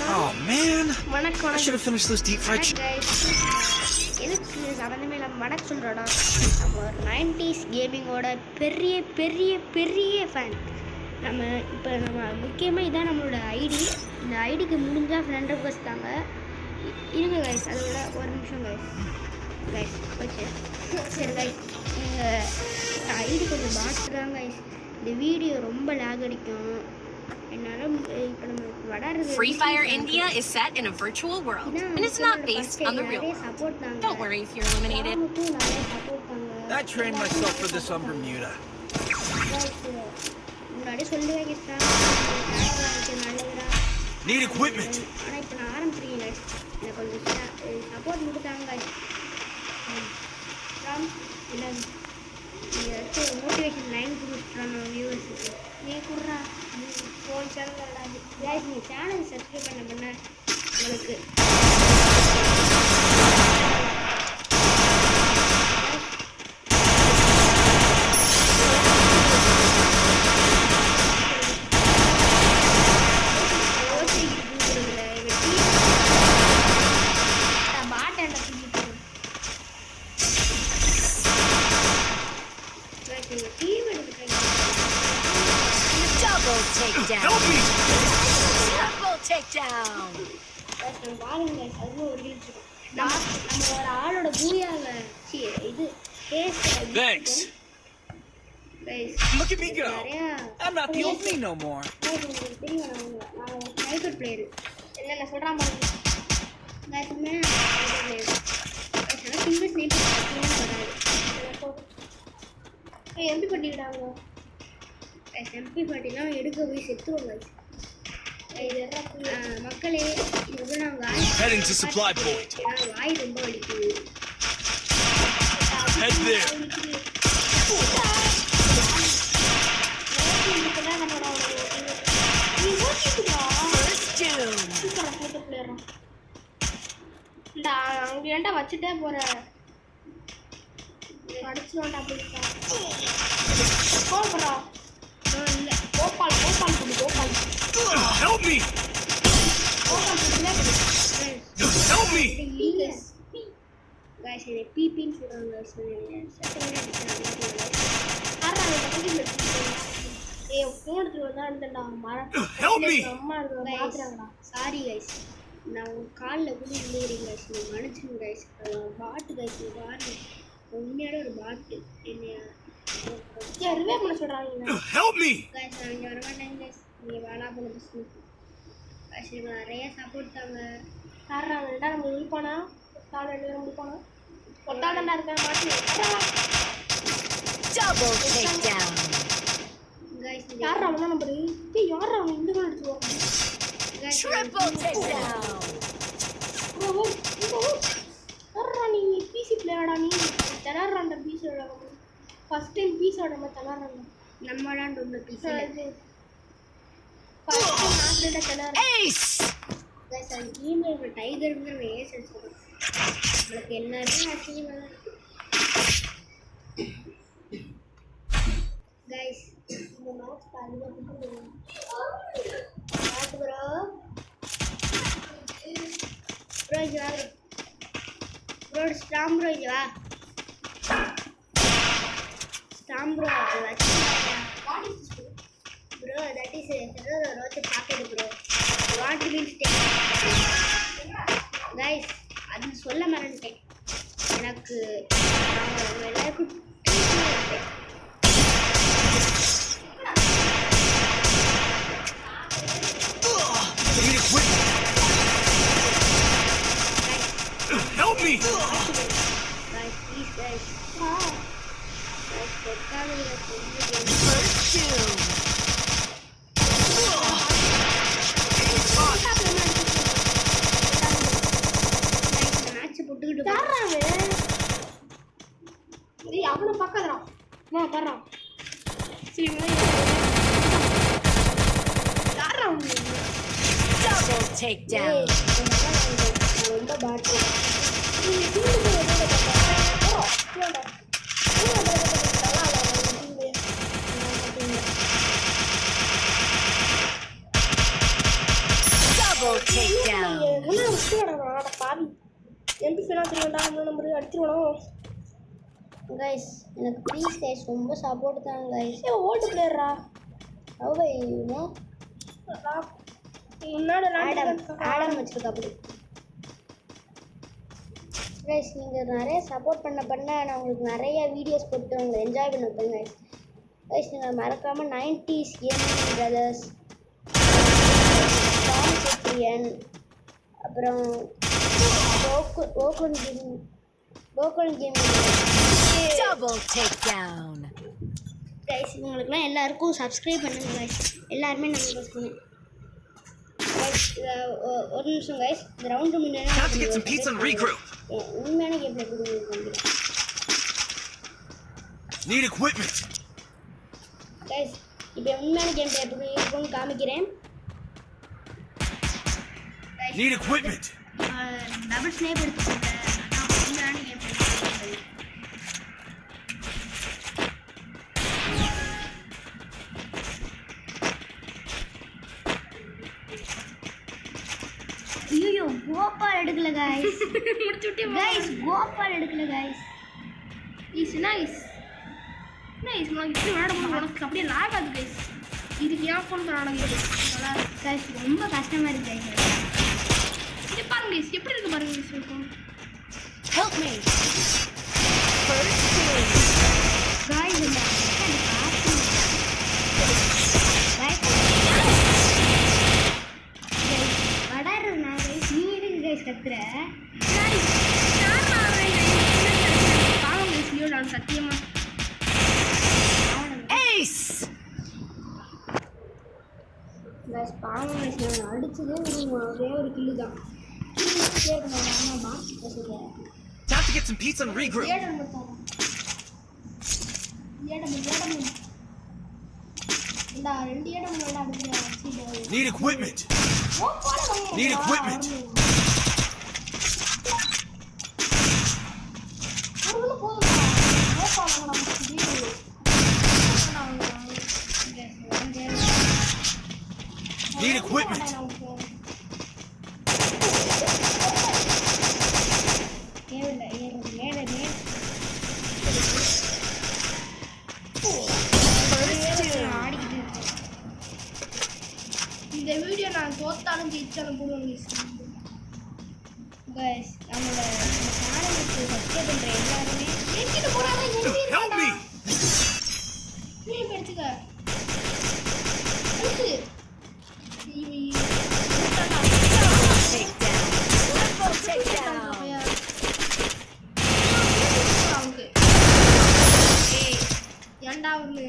Oh man! I should have finished those deep fried எதுக்கு சம்மந்தமே இல்லாமல் வணக்கம் சொல்கிறோன்னா நம்ம ஒரு 90s கேமிங்கோட பெரிய பெரிய பெரிய ஃபேன். நம்ம முக்கியமாக இதான் நம்மளோட ஐடி. இந்த ஐடிக்கு முடிஞ்சால் ஃப்ரெண்ட் ரிக்வெஸ்ட் தாங்க. இருங்க கைஸ், அதோட ஒரு நிமிஷம் கைஸ் ஓகே சரி கைஸ், நீங்கள் ஐடி கொஞ்சம் பார்த்துதான் கைஸ். இந்த வீடியோ ரொம்ப லேக் அடிக்கும். Free Fire India is set in a virtual world, and it's not based on the real world. Don't worry if you're eliminated. I trained myself for this on Bermuda. Need equipment. Motivation line கொடுத்துட்றான் வியூவர்ஸுக்கு. நீ கொடுறா, நீ phone channel guys, நீங்கள் channel subscribe பண்ண உங்களுக்கு Help me! Double takedown! Thanks. Look at me go. I'm not the old me no more. MP பாட்டிலாம் எடுக்க போய் செத்துருவோம் மக்களே. Heading to supply point. வாய் ரொம்ப வலிக்குது. Head there. அங்க ஏன்டா வச்சுட்டே போற படிச்சுடா போறா. Gopal Help me! Help me! guys, இது பிபின்னு சொல்றாங்க. சாரி கைஸ், நான் உங்க காலில் கூட இல்லைங்க கைஸ், நீங்கள் மன்னிச்சிருங்க கைஸ். பாட்டு கைஸ், பாட்டு உண்மையான ஒரு பாட்டு. என்னையா ரிவே பண்ண சொல்றாங்க கைஸ். நான் இங்கே வர மாட்டேங்க கைஸ், நீங்கள் வேணா பண்ண பேசுங்க கைஸ். நிறைய சப்போர்ட் தாங்க. காரணம் ரெண்டா நம்ம முடிப்பானா தாள் 2 பேரும் முடிப்பானா ஒரு தாள் தாண்டா இருக்கேன் மாட்டி Double takedown. guys. யாரா அவன நம்பர்? ஏய் யாரா அவன் இந்த கோல் அடிச்சுவான் guys. Triple takedown. bro யாரா நீ பிசி பிளேயரடா? நீ தலறற அந்த பிசி ஓட ஃபர்ஸ்ட் டைம் பிசி ஓட நம்ம தலறற நம்ம விளையாண்டு இந்த பிசி இது ஃபர்ஸ்ட் டைம் ஆப்ரேட்டர் தலறற Ace. guys, அந்த டீம்ல டைகர்ங்கற ஏஸ் சொல்றாங்க. உங்களுக்கு எல்லாரும் அசிங்கமா guys. இந்த மேட்ச் பாருங்க ப்ரோ ஜா ப்ரோ ஸ்டாம் ப்ரோ ஜா ஸ்டாம் bro bro that is road pocket bro what will stay guys. அது சொல்ல மறந்துட்டேன். எனக்கு எல்லாருக்கும் Help me! guys, please guys. guys, First two. Match போட்டுக்கிட்டு அவனை பார்க்காதடா. நான் பாடுறான் சரி யாரா Double takedown. ரொம்ப பாட்டு MP ஃபேனா தெரியும்டா நம்பர் அடிச்சிரணும் கைஸ் எனக்கு ப்ளீஸ் கைஸ் ரொம்ப சப்போர்ட் தாங்க கைஸ் ஏ ஓல்ட் பிளேயரா அவை நோ முன்னாடி ஆடம் வச்சிருக்கா அப்படி கைஸ் நீங்கள் நிறைய சப்போர்ட் பண்ண நான் உங்களுக்கு நிறைய வீடியோஸ் போட்டு உங்களை என்ஜாய் பண்ண வைப்பேன் கைஸ் கைஸ் நீங்கள் மறக்காமல் 90s கேமிங் பிரதர்ஸ் சாம்செட்டியன் அப்புறம் ஓக்கன் கேமிங் Double takedown. கைஸ் உங்களுக்குலாம் எல்லாருக்கும் சப்ஸ்கிரைப் பண்ணுங்க கைஸ் எல்லாருமே நம்ம யூஸ் பண்ணுங்க ஒரு நிமிஷம் கைஸ் இந்த round Have to get some pizza and regroup. உண்மையான கேம் எப்படி Need equipment. கைஸ் இப்போ உண்மையான கேம் எப்படி இருக்கும்னு காமிக்கிறேன் Need equipment. டபுள் ஸ்னேப் எடுத்துக்கோங்க அதான் உண்மையான கேம் ஐயோ கோபால் எடுக்கல गाइस முடிச்சுட்டே गाइस கோபால் எடுக்கல गाइस இஸ் நைஸ் நான் இப்படி விளையாட உனக்கு அப்படியே லாக் ஆகுது கைஸ் இதுக்கு ஏன் ஃபோன் விளையாடுங்க நல்லா गाइस ரொம்ப கஷ்டமா இருக்கு गाइस இது பாருங்க கைஸ் எப்படி இருக்கு பாருங்க கைஸ் இருக்கும் Help me. गाइस இந்த வடாரு நான் गाइस நீ எதுக்கு गाइस கத்துற பாவம் கைஸ் லியோ நான் சத்தியமா Ace. गाइस பாவம் गाइस நான் அடிச்சதே ஒரே ஒரு கில்லு தான் கில்லு கேட்கணும் ஆமாமா சொல்லுங்க Time to get some pizza and regroup. Adam மொத்தம் இந்த ரெண்டு ஏடம் நல்லா அடிச்சு Need equipment. Need equipment. Need equipment. இந்த வீடியோ நான் தோத்தாலும் ஜெயிச்சாலும் போடுவேன் गाइस நம்மளோட சேனலுக்கு சப்ஸ்கிரைப் பண்ற எல்லாரும் என்கிட்ட போறாங்க Help me. நீ எடுத்துக்க எடுத்து Takedown. Double takedown. ஏன்டா ஒண்ணு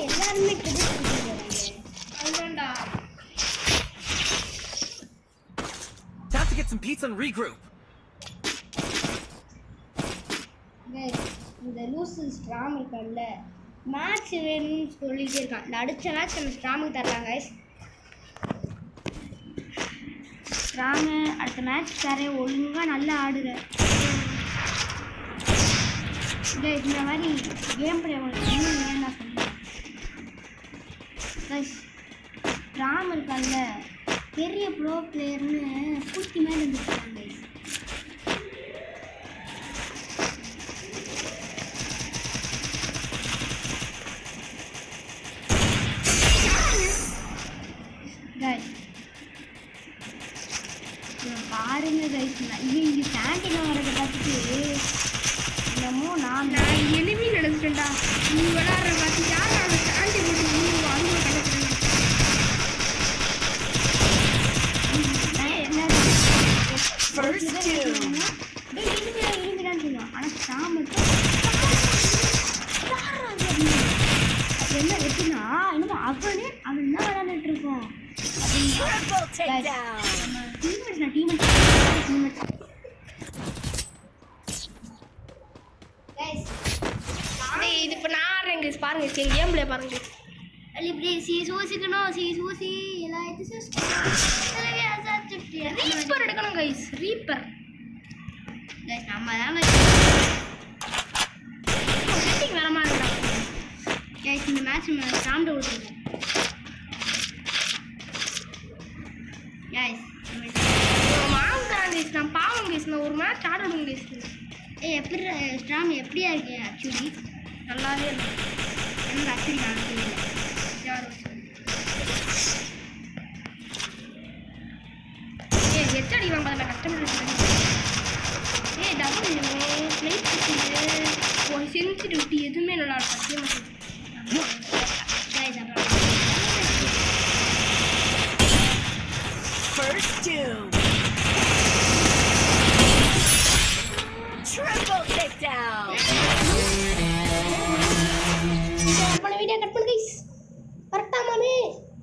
எல்லாரும் கிரெடிட் கொடுக்குறாங்க அதுதான்டா Time to get some pizza and regroup. Guys இந்த லூசு ஸ்ட்ராம் இருக்கல்ல மேட்ச் வேணும்னு சொல்லிட்டே இருக்கான் இந்த அடிச்ச மேட்ச் நம்ம ஸ்ட்ராமுக்கு தரலாம் गाइस ஸ்ட்ராம் அடுத்த மேட்ச் தரேன் ஒழுங்கா நல்லா ஆடுற गाइस இந்த மாதிரி கேம் பிளே உங்களுக்கு இன்னும் வேணா சொல்றேன் गाइस ஸ்ட்ராம் இருக்கல்ல பெரிய ப்ரோ பிளேயர்னு பூத்தி மேல இருந்துட்டாங்க गाइस गाइस பாருங்க गाइस இங்க கேண்டீன்ல வரத பார்த்துட்டு என்னமோ நான் எனிமி நினைச்சிட்டேன்டா நீ விளையாடுற பார்த்து யார் அந்த சாண்டி போட்டு நீ அங்க கலக்குறேன் First two. ஆனா ஸ்டாம் என்ன எப்படின்னா இன்னும் அவன் தான் விளையாண்டுட்டு இருக்கோம் Triple takedown. இது இப்போ நான் ஆடுறேன் guys. பாருங்க என் கேம் பிளே பாருங்க guys. ரீப்பர் எடுக்கணும் கைஸ் ரீப்பர் நம்ம தான் செட்டிங் வேற மாதிரி guys இந்த மேட்ச் நம்ம ஸ்டாம் டவுன் guys கைஸ். ஏய் எப்படி ஸ்ட்ராங் எப்படியா இருக்கு ஆக்சுவலி? நல்லாவே இல்லை. எனக்கு ஆக்சுவலி நான் தெரியல. யார் வச்சு? ஏய் எச்சடி வாங்காத கஸ்டமர். ஏய் டபுள் பிளேட் ஒரு சென்சிட்டிவிட்டி எதுவுமே நல்லா இருக்கும். Guys, அப்புறம் First doom.